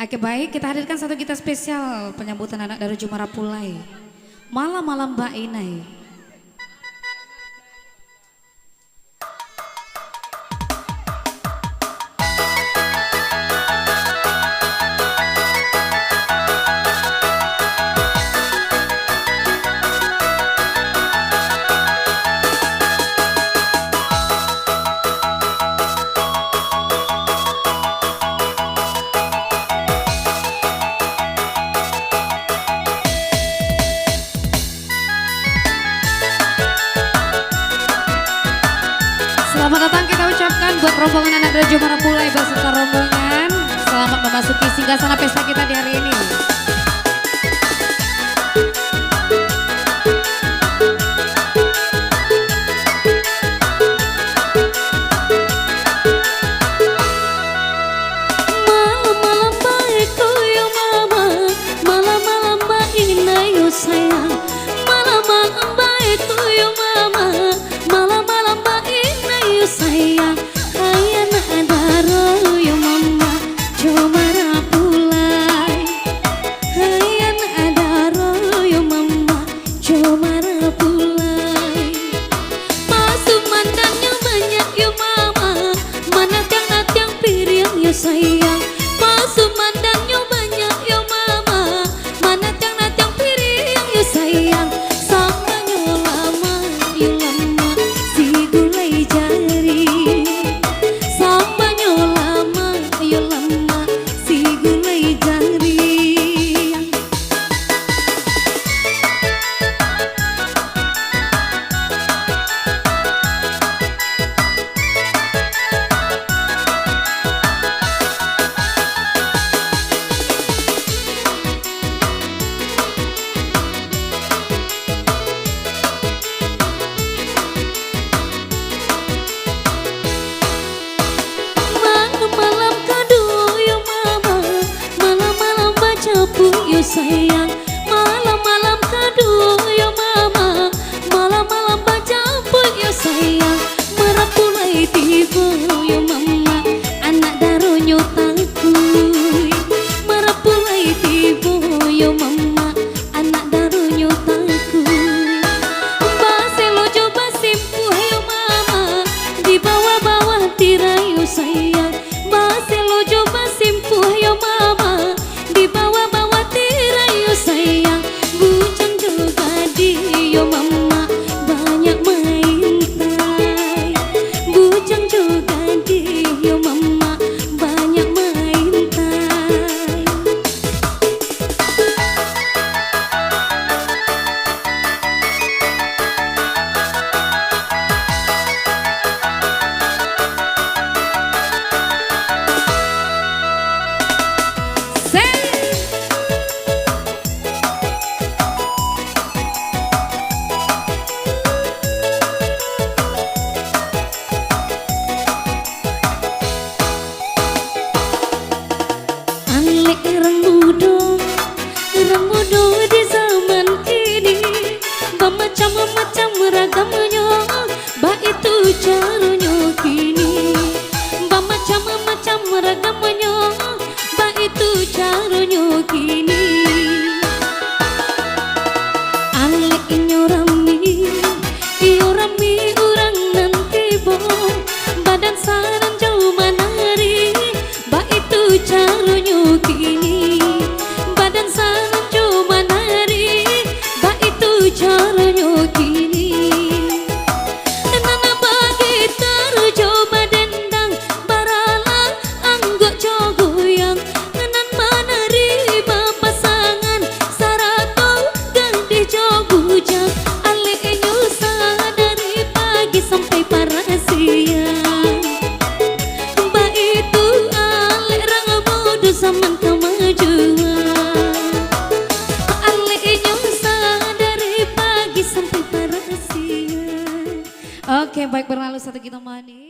Oke baik, kita hadirkan satu kita spesial penyambutan anak dari Jumara Pulai. Malam-malam Mbak Inai. Selamat datang kita ucapkan buat rombongan anak dari Jumara Pulai beserta rombongan. Selamat memasuki singgasana pesta kita di hari ini. Malam-malam baikku ya mama, malam-malam Mbak Inai yo sayang. Malam-malam baikku ya mama, malam-malam Mbak Inai yo sayang. Hai anak daro yo mama, Jumara Pulai. Hai anak daro yo mama, Jumara Pulai. Masuk mandangnya banyak yo mama, mana tiang piring yo sayang. Masuk mandangnya banyak yo mama, mana tiang piring yo sayang. Sambanya lama yo lama si gulai jari. Sambanya lama yo lama si gulai jari. Malam-malam kado yo mama, malam-malam baca yo sayang. Malam-malam kado yo mama, malam-malam baca yo sayang. Merapulai tiba yo mama, anak daro nyotangkuy. Merapulai tiba yo mama, anak daro nyotangkuy. Baselo coba simpuh yo mama, di bawah-bawah tirai yo sayang. Baselo coba simpuh yo mama, di bawah-bawah tirai yo sayang. Bujang juga di yo mama, banyak main tai. Bujang juga di yo mama, banyak main tai. Alek orang muda di zaman kini, bermacam-macam ragamnya, bah itu caranya kini. Bermacam-macam ragamnya, bah itu caranya kini. Alek nyorami orang nanti bohong, badan sarang jauh menari, bah itu caranya kini. Badan sarang jauh menari, bah itu caranya kini. Nana bagi coba dendang, barala anggok cogoyang. Nan menari pasangan, sarato gandhi cogujang. Alek nyusa dari pagi sampai para siang. Mbak itu alek rang bodoh zaman kemajuan. Alek nyusa dari pagi sampai para siang. Oke baik berlalu satu kita manis.